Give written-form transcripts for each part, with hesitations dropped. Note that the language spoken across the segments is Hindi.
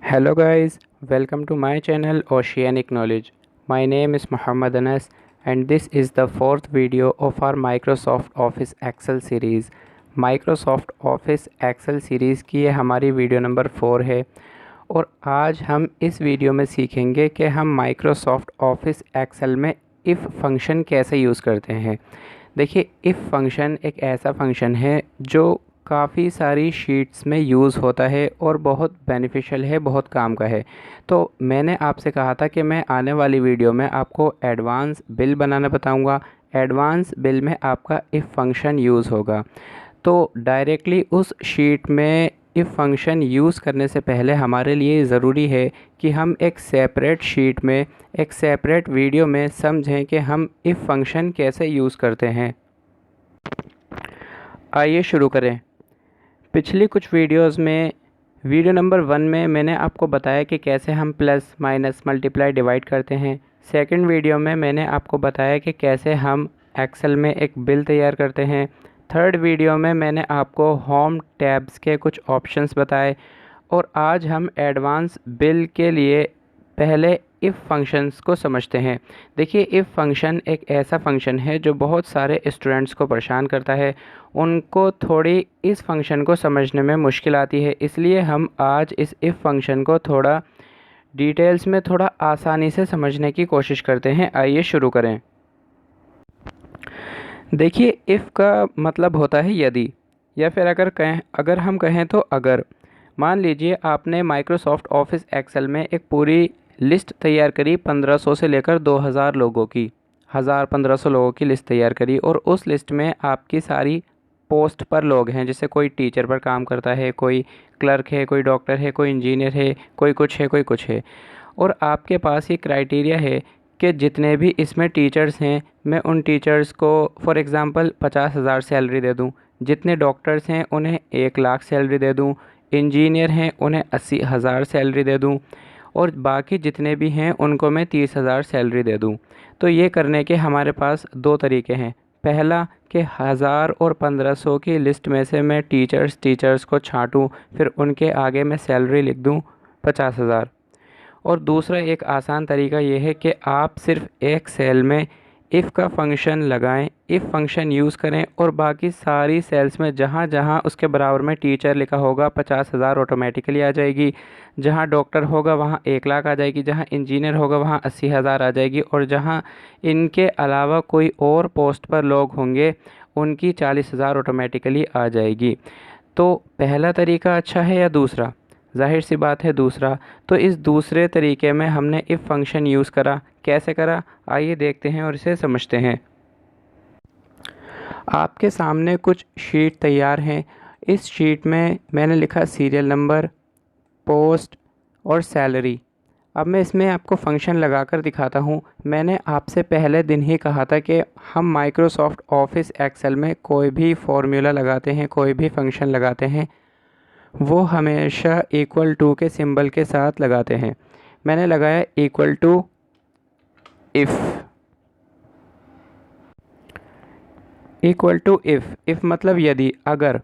Hello guys, welcome to my channel Oceanic Knowledge. My name is Muhammad Anas and this is the fourth video of our Microsoft Office Excel series. Microsoft Office Excel series की ये हमारी वीडियो नंबर 4 है और आज हम इस वीडियो में सीखेंगे कि हम Microsoft Office Excel में इफ़ फंक्शन कैसे यूज़ करते हैं। देखिए, इफ़ फंक्शन एक ऐसा फंक्शन है जो काफ़ी सारी शीट्स में यूज़ होता है और बहुत बेनिफिशियल है, बहुत काम का है। तो मैंने आपसे कहा था कि मैं आने वाली वीडियो में आपको एडवांस बिल बनाना बताऊंगा। एडवांस बिल में आपका इफ़ फंक्शन यूज़ होगा। तो डायरेक्टली उस शीट में इफ़ फंक्शन यूज़ करने से पहले हमारे लिए ज़रूरी है कि हम एक सेपरेट शीट में, एक सेपरेट वीडियो में समझें कि हम इफ़ फंक्शन कैसे यूज़ करते हैं। आइए शुरू करें। पिछली कुछ वीडियोस में वीडियो नंबर 1 में मैंने आपको बताया कि कैसे हम प्लस माइनस मल्टीप्लाई डिवाइड करते हैं। सेकंड वीडियो में मैंने आपको बताया कि कैसे हम एक्सेल में एक बिल तैयार करते हैं। थर्ड वीडियो में मैंने आपको होम टैब्स के कुछ ऑप्शंस बताए और आज हम एडवांस बिल के लिए पहले इफ़ फंक्शंस को समझते हैं। देखिए, इफ़ फंक्शन एक ऐसा फंक्शन है जो बहुत सारे स्टूडेंट्स को परेशान करता है। उनको थोड़ी इस फंक्शन को समझने में मुश्किल आती है, इसलिए हम आज इस इफ़ फंक्शन को थोड़ा डिटेल्स में, थोड़ा आसानी से समझने की कोशिश करते हैं। आइए शुरू करें। देखिए, इफ़ का मतलब होता है यदि, या फिर अगर हम कहें तो अगर। मान लीजिए आपने माइक्रोसॉफ्ट ऑफिस एक्सेल में एक पूरी लिस्ट तैयार करी 1500 से लेकर 2000 लोगों की, 1000-1500 लोगों की लिस्ट तैयार करी और उस लिस्ट में आपकी सारी पोस्ट पर लोग हैं। जैसे कोई टीचर पर काम करता है, कोई क्लर्क है, कोई डॉक्टर है, कोई इंजीनियर है, कोई कुछ है, कोई कुछ है। और आपके पास ये क्राइटेरिया है कि जितने भी इसमें टीचर्स हैं, मैं उन टीचर्स को फॉर एग्ज़ाम्पल 50,000 सैलरी दे दूं। जितने डॉक्टर्स हैं उन्हें 1 लाख सैलरी दे दूं। इंजीनियर हैं उन्हें 80,000 सैलरी दे दूं और बाकी जितने भी हैं उनको मैं 30,000 सैलरी दे दूं। तो ये करने के हमारे पास दो तरीके हैं। पहला कि 1000 और 1500 की लिस्ट में से मैं टीचर्स को छांटूं, फिर उनके आगे मैं सैलरी लिख दूं 50,000। और दूसरा एक आसान तरीका ये है कि आप सिर्फ एक सेल में इफ़ का फंक्शन लगाएं, इफ़ फंक्शन यूज़ करें और बाकी सारी सेल्स में जहाँ जहाँ उसके बराबर में टीचर लिखा होगा 50,000 ऑटोमेटिकली आ जाएगी। जहाँ डॉक्टर होगा वहाँ 1 लाख आ जाएगी, जहाँ इंजीनियर होगा वहाँ 80,000 आ जाएगी और जहाँ इनके अलावा कोई और पोस्ट पर लोग होंगे उनकी 40,000 ऑटोमेटिकली आ जाएगी। तो पहला तरीका अच्छा है या दूसरा? जाहिर सी बात है दूसरा। तो इस दूसरे तरीके में हमने इफ़ फंक्शन यूज़ करा। कैसे करा, आइए देखते हैं और इसे समझते हैं। आपके सामने कुछ शीट तैयार हैं। इस शीट में मैंने लिखा सीरियल नंबर, पोस्ट और सैलरी। अब मैं इसमें आपको फ़ंक्शन लगाकर दिखाता हूँ। मैंने आपसे पहले दिन ही कहा था कि हम माइक्रोसॉफ्ट ऑफिस एक्सेल में कोई भी फॉर्मूला लगाते हैं, कोई भी फंक्शन लगाते हैं, वो हमेशा इक्वल टू के सिंबल के साथ लगाते हैं। मैंने लगाया equal to if. Equal to if मतलब यदि, अगर।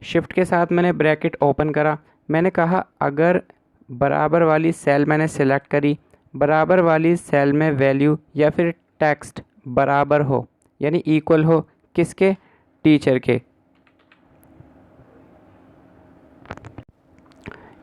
शिफ्ट के साथ मैंने ब्रैकेट ओपन करा। मैंने कहा अगर बराबर वाली सेल मैंने सिलेक्ट करी, बराबर वाली सेल में वैल्यू या फिर टेक्स्ट बराबर हो, यानी इक्वल हो किसके? टीचर के।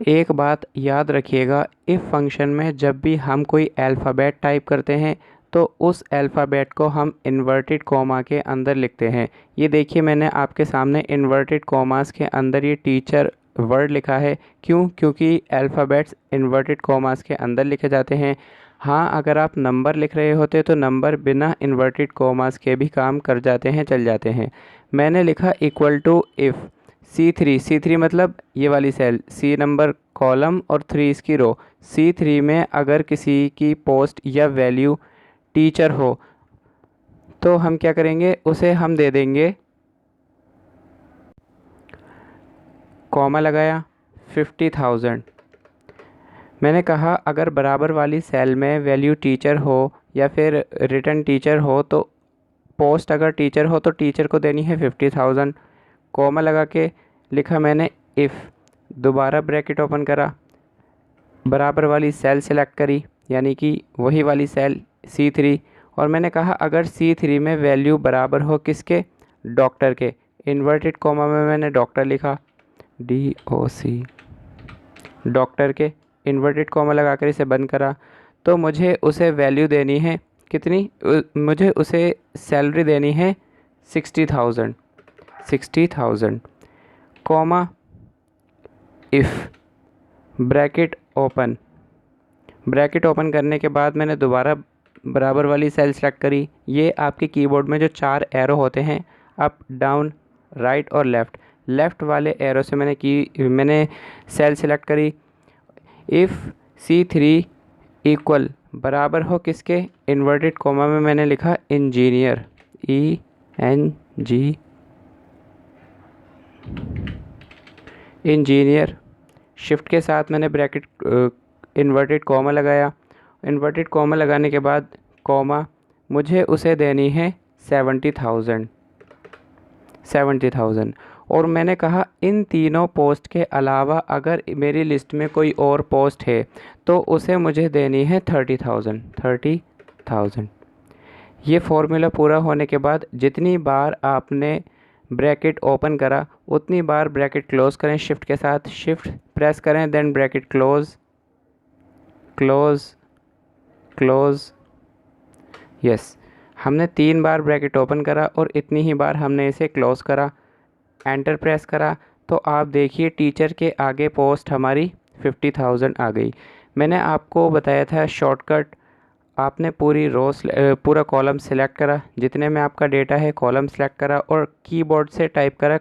एक बात याद रखिएगा, इफ़ फंक्शन में जब भी हम कोई अल्फ़ाबेट टाइप करते हैं तो उस अल्फ़ाबेट को हम इन्वर्टेड कॉमा के अंदर लिखते हैं। ये देखिए, मैंने आपके सामने इन्वर्टेड कॉमास के अंदर ये टीचर वर्ड लिखा है। क्यों? क्योंकि अल्फ़ाबेट्स इन्वर्टेड कॉमास के अंदर लिखे जाते हैं। हाँ, अगर आप नंबर लिख रहे होते तो नंबर बिना इन्वर्टेड कॉमास के भी काम कर जाते हैं, चल जाते हैं। मैंने लिखा इक्वल टू इफ़ C3 मतलब ये वाली सेल, C नंबर कॉलम और 3 इसकी रो। C3 में अगर किसी की पोस्ट या वैल्यू टीचर हो तो हम क्या करेंगे, उसे हम दे देंगे, कॉमा लगाया, 50,000। मैंने कहा अगर बराबर वाली सेल में वैल्यू टीचर हो या फिर रिटर्न टीचर हो तो पोस्ट अगर टीचर हो तो टीचर को देनी है 50,000। कॉमा लगा के लिखा मैंने इफ़, दोबारा ब्रैकेट ओपन करा, बराबर वाली सेल सेलेक्ट करी, यानी कि वही वाली सेल C3, और मैंने कहा अगर C3 में वैल्यू बराबर हो किसके, डॉक्टर के, इन्वर्टेड कॉमा में मैंने डॉक्टर लिखा, DOC, डॉक्टर के, इन्वर्टेड कॉमा लगाकर इसे बंद करा। तो मुझे उसे वैल्यू देनी है कितनी, मुझे उसे सैलरी देनी है 60,000, comma if, bracket open, bracket open करने के बाद मैंने दोबारा बराबर वाली सेल सेलेक्ट करी। ये आपके कीबोर्ड में जो 4 एरो होते हैं, अप डाउन राइट और लेफ़्ट, लेफ़्ट वाले एरो से मैंने सेल सेलेक्ट करी। इफ़ C3 इक्वल बराबर हो किसके, इन्वर्टेड कॉमा में मैंने लिखा इंजीनियर, ENG, इंजीनियर, शिफ्ट के साथ मैंने ब्रैकेट इन्वर्टेड कॉमा लगाया। इन्वर्टेड कॉमा लगाने के बाद कॉमा, मुझे उसे देनी है 70,000, और मैंने कहा इन तीनों पोस्ट के अलावा अगर मेरी लिस्ट में कोई और पोस्ट है तो उसे मुझे देनी है 30,000। ये फॉर्मूला पूरा होने के बाद जितनी बार आपने ब्रैकेट ओपन करा उतनी बार ब्रैकेट क्लोज़ करें, शिफ्ट के साथ शिफ्ट प्रेस करें, देन ब्रैकेट क्लोज़, यस, हमने 3 बार ब्रैकेट ओपन करा और इतनी ही बार हमने इसे क्लोज़ करा, एंटर प्रेस करा। तो आप देखिए टीचर के आगे पोस्ट हमारी 50,000 आ गई। मैंने आपको बताया था शॉर्टकट, आपने पूरा कॉलम सेलेक्ट करा, जितने में आपका डेटा है कॉलम सेलेक्ट करा और कीबोर्ड से टाइप करा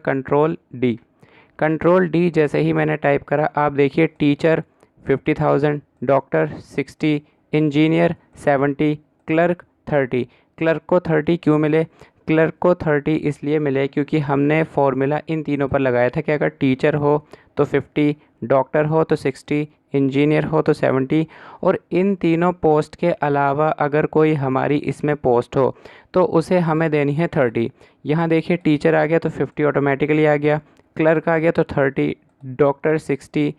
कंट्रोल डी। जैसे ही मैंने टाइप करा आप देखिए teacher 50,000, doctor 60, engineer 70, clerk 30। Clerk को 30 क्यों मिले, क्लर्क को 30 इसलिए मिले क्योंकि हमने फॉर्मूला इन तीनों पर लगाया था कि अगर टीचर हो तो 50, डॉक्टर हो तो 60, इंजीनियर हो तो 70, और इन तीनों पोस्ट के अलावा अगर कोई हमारी इसमें पोस्ट हो तो उसे हमें देनी है 30। यहाँ देखिए टीचर आ गया तो 50 ऑटोमेटिकली आ गया, क्लर्क आ गया तो 30, डॉक्टर 60,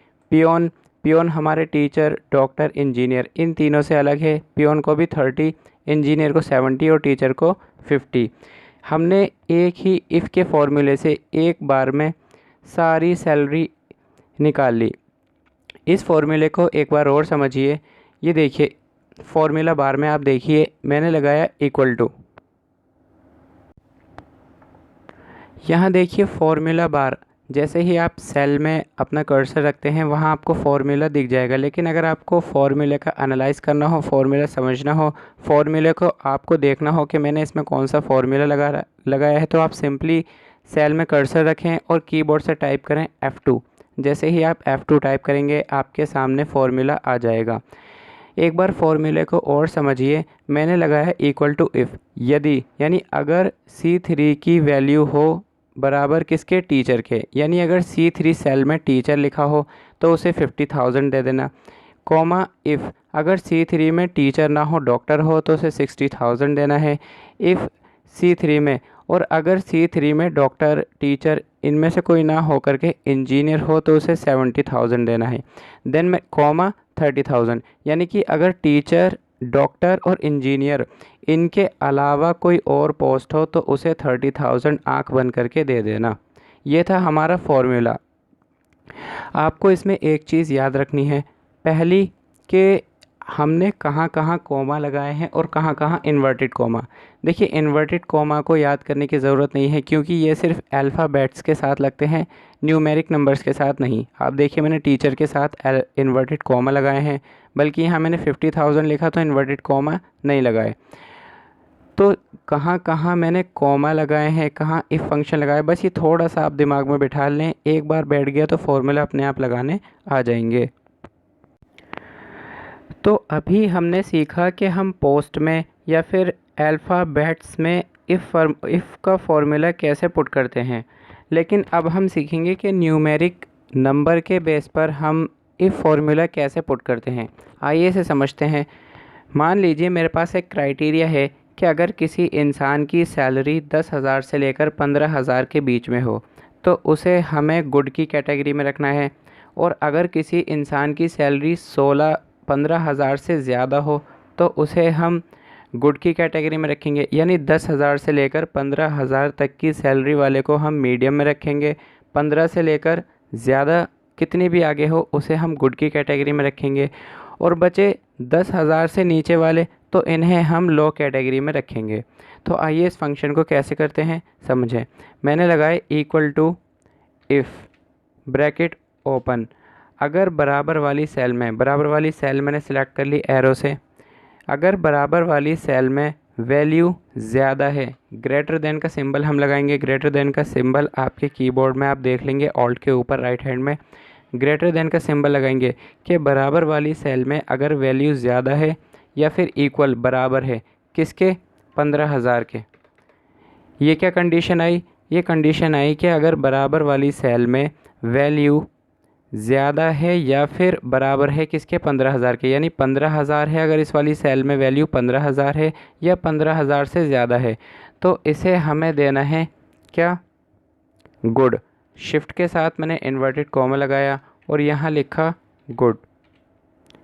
पियोन हमारे टीचर, डॉक्टर, इंजीनियर इन तीनों से अलग है, पियोन को भी 30, इंजीनियर को 70 और टीचर को 50। हमने एक ही इफ़ के फॉर्मूले से एक बार में सारी सैलरी निकाल ली। इस फॉर्मूले को एक बार और समझिए। ये देखिए फॉर्मूला बार में आप देखिए मैंने लगाया इक्वल टू, यहाँ देखिए फॉर्मूला बार, जैसे ही आप सेल में अपना कर्सर रखते हैं वहाँ आपको फॉर्मूला दिख जाएगा। लेकिन अगर आपको फॉर्मूले का एनालाइज करना हो, फॉर्मूला समझना हो, फॉर्मूले को आपको देखना हो कि मैंने इसमें कौन सा फॉर्मूला लगाया है, तो आप सिंपली सेल में कर्सर रखें और कीबोर्ड से टाइप करें F2। जैसे ही आप F2 टाइप करेंगे आपके सामने फॉर्मूला आ जाएगा। एक बार फॉर्मूले को और समझिए, मैंने लगाया इक्वल टू इफ़, यदि, यानी अगर C3 की वैल्यू हो बराबर किसके, टीचर के, यानी अगर C3 सेल में टीचर लिखा हो तो उसे 50,000 दे देना, कॉमा इफ़ अगर C3 में टीचर ना हो डॉक्टर हो तो उसे 60,000 देना है, इफ़ C3 में, और अगर C3 में डॉक्टर, टीचर इनमें से कोई ना हो करके इंजीनियर हो तो उसे 70,000 देना है, देन में कॉमा 30,000, यानी कि अगर टीचर, डॉक्टर और इंजीनियर इनके अलावा कोई और पोस्ट हो तो उसे 30,000 आँख बंद करके दे देना। ये था हमारा फॉर्मूला। आपको इसमें एक चीज़ याद रखनी है, पहली कि हमने कहाँ कहाँ कॉमा लगाए हैं और कहाँ कहाँ इन्वर्टेड कॉमा। देखिए इन्वर्टेड कॉमा को याद करने की ज़रूरत नहीं है क्योंकि ये सिर्फ अल्फ़ाबेट्स के साथ लगते हैं, न्यूमेरिक नंबर्स के साथ नहीं। आप देखिए मैंने टीचर के साथ इन्वर्टेड कॉमा लगाए हैं, बल्कि यहाँ मैंने 50,000 लिखा तो इन्वर्टेड कॉमा नहीं लगाए। तो कहाँ कहाँ मैंने कॉमा लगाए हैं, कहाँ इफ़ फंक्शन लगाए, बस ये थोड़ा सा आप दिमाग में बिठा लें, एक बार बैठ गया तो फॉर्मूला अपने आप लगाने आ जाएंगे। तो अभी हमने सीखा कि हम पोस्ट में या फिर अल्फ़ाबेट्स में इफ़ का फॉर्मूला कैसे पुट करते हैं, लेकिन अब हम सीखेंगे कि न्यूमेरिक नंबर के बेस पर हम इफ़ फॉर्मूला कैसे पुट करते हैं। आइए इसे समझते हैं। मान लीजिए मेरे पास एक क्राइटेरिया है कि अगर किसी इंसान की सैलरी 10,000 से लेकर 15,000 के बीच में हो तो उसे हमें गुड की कैटेगरी में रखना है, और अगर किसी इंसान की सैलरी 15,000 से ज़्यादा हो तो उसे हम गुड की कैटेगरी में रखेंगे, यानी 10,000 से लेकर 15,000 तक की सैलरी वाले को हम मीडियम में रखेंगे। 15 से लेकर ज़्यादा कितनी भी आगे हो उसे हम गुड की कैटेगरी में रखेंगे, और बचे 10,000 से नीचे वाले तो इन्हें हम लो कैटेगरी में रखेंगे। तो आइए इस फंक्शन को कैसे करते हैं समझें। मैंने लगाए equal to if bracket open, अगर बराबर वाली सेल मैंने सिलेक्ट कर ली एरो से, अगर बराबर वाली सेल में वैल्यू ज़्यादा है, ग्रेटर देन का सिंबल हम लगाएंगे। ग्रेटर देन का सिंबल आपके कीबोर्ड में आप देख लेंगे, ऑल्ट के ऊपर राइट हैंड में ग्रेटर देन का सिंबल लगाएंगे कि बराबर वाली सेल में अगर वैल्यू ज़्यादा है या फिर इक्वल बराबर है किसके, 15,000 के। ये क्या कंडीशन आई, ये कंडीशन आई कि अगर बराबर वाली सेल में वैल्यू ज़्यादा है या फिर बराबर है किसके, 15,000 के, यानी 15,000 है अगर इस वाली सेल में वैल्यू 15,000 है या 15,000 से ज़्यादा है तो इसे हमें देना है क्या, गुड। शिफ्ट के साथ मैंने इन्वर्टेड कॉमा लगाया और यहाँ लिखा गुड,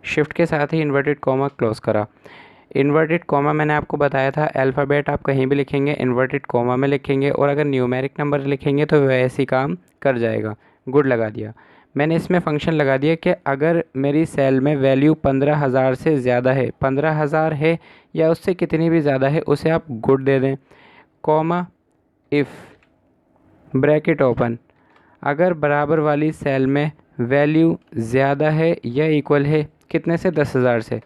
शिफ्ट के साथ ही इन्वर्टेड कॉमा क्लोज करा। इन्वर्टेड कॉमा मैंने आपको बताया था अल्फ़ाबेट आप कहीं भी लिखेंगे इन्वर्टेड कॉमा में लिखेंगे, और अगर न्यूमेरिक नंबर लिखेंगे तो वैसे ही काम कर जाएगा। गुड लगा दिया। मैंने इसमें फ़ंक्शन लगा दिया कि अगर मेरी सेल में वैल्यू 15,000 से ज़्यादा है, 15,000 है या उससे कितनी भी ज़्यादा है उसे आप गुड दे दें, कॉमा इफ़ ब्रैकेट ओपन, अगर बराबर वाली सेल में वैल्यू ज़्यादा है या इक्वल है कितने से, 10,000 से।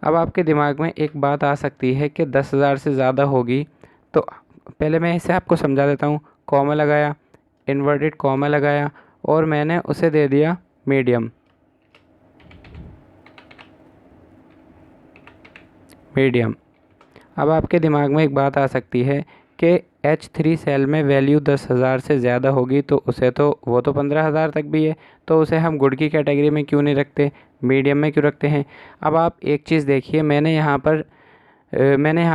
अब आपके दिमाग में एक बात आ सकती है कि 10,000 से ज़्यादा होगी, तो पहले मैं इसे आपको समझा देता हूँ। कॉमा लगाया, इन्वर्टेड कॉमा लगाया और मैंने उसे दे दिया मीडियम। अब आपके दिमाग में एक बात आ सकती है कि H3 सेल में वैल्यू 10,000 से ज़्यादा होगी तो उसे तो वो तो 15,000 तक भी है, तो उसे हम गुड की कैटेगरी में क्यों नहीं रखते, मीडियम में क्यों रखते हैं। अब आप एक चीज़ देखिए, मैंने यहाँ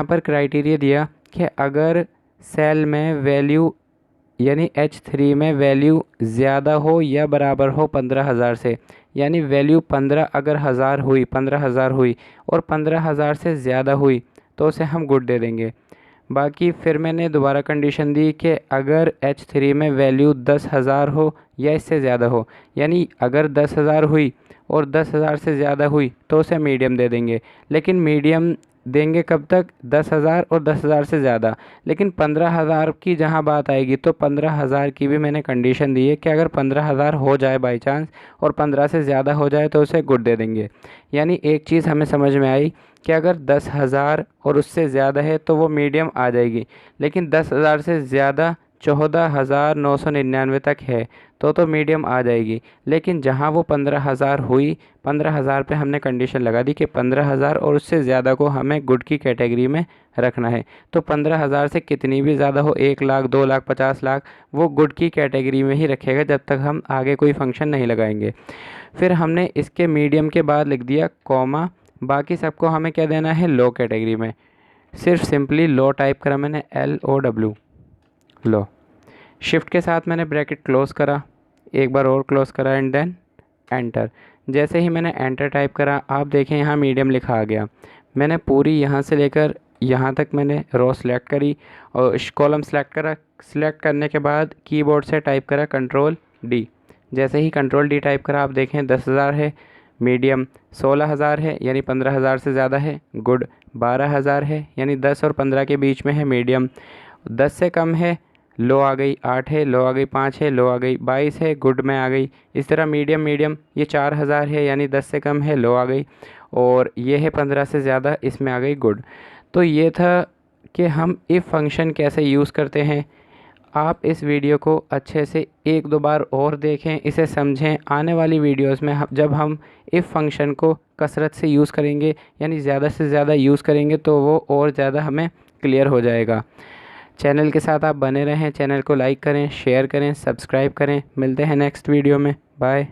पर क्राइटेरिया दिया कि अगर सेल में वैल्यू यानी H3 में वैल्यू ज़्यादा हो या बराबर हो 15,000 से, यानी वैल्यू 15,000 हुई और 15,000 से ज़्यादा हुई तो उसे हम गुड दे देंगे। बाकी फिर मैंने दोबारा कंडीशन दी कि अगर H3 में वैल्यू 10,000 हो या इससे ज़्यादा हो, यानी अगर 10,000 हुई और 10,000 से ज़्यादा हुई तो उसे मीडियम दे देंगे। लेकिन मीडियम देंगे कब तक, 10,000 और 10,000 से ज़्यादा। लेकिन 15,000 की जहाँ बात आएगी तो 15,000 की भी मैंने कंडीशन दी है कि अगर 15,000 हो जाए बाई चांस और 15 से ज़्यादा हो जाए तो उसे गुड दे देंगे। यानी एक चीज़ हमें समझ में आई कि अगर 10,000 और उससे ज़्यादा है तो वो मीडियम आ जाएगी, लेकिन 10,000 से ज़्यादा 14,999 तक है तो मीडियम आ जाएगी। लेकिन जहाँ वो 15,000 हुई, 15,000 पे हमने कंडीशन लगा दी कि 15,000 और उससे ज़्यादा को हमें गुड की कैटेगरी में रखना है। तो 15,000 से कितनी भी ज़्यादा हो, 1 लाख, 2 लाख, 50 लाख, वो गुड की कैटेगरी में ही रखेगा जब तक हम आगे कोई फंक्शन नहीं लगाएंगे। फिर हमने इसके मीडियम के बाद लिख दिया कॉमा, बाकी सबको हमें क्या देना है, लो कैटेगरी में। सिर्फ सिंपली लो टाइप करा मैंने, LOW, लो। शिफ्ट के साथ मैंने ब्रैकेट क्लोज़ करा, एक बार और क्लोज़ करा एंड देन एंटर। जैसे ही मैंने एंटर टाइप करा आप देखें यहाँ मीडियम लिखा आ गया। मैंने पूरी यहाँ से लेकर यहाँ तक मैंने रो सेलेक्ट करी और कॉलम सेलेक्ट करा। सेलेक्ट करने के बाद कीबोर्ड से टाइप करा Ctrl+D। जैसे ही Ctrl+D टाइप करा आप देखें 10,000 है मीडियम, 16,000 है यानी 15,000 से ज़्यादा है गुड, 12,000 है यानी 10 और 15 के बीच में है मीडियम, 10 से कम है लो आ गई, 8 है लो आ गई, 5 है लो आ गई, 22 है गुड में आ गई। इस तरह मीडियम ये 4,000 है यानी 10 से कम है लो आ गई, और ये है 15 से ज़्यादा, इसमें आ गई गुड। तो ये था कि हम इफ़ फंक्शन कैसे यूज़ करते हैं। आप इस वीडियो को अच्छे से 1-2 बार और देखें, इसे समझें। आने वाली वीडियोस में जब हम इफ़ फंक्शन को कसरत से यूज़ करेंगे यानी ज़्यादा से ज़्यादा यूज़ करेंगे तो वो और ज़्यादा हमें क्लियर हो जाएगा। चैनल के साथ आप बने रहें, चैनल को लाइक करें, शेयर करें, सब्सक्राइब करें। मिलते हैं नेक्स्ट वीडियो में, बाय।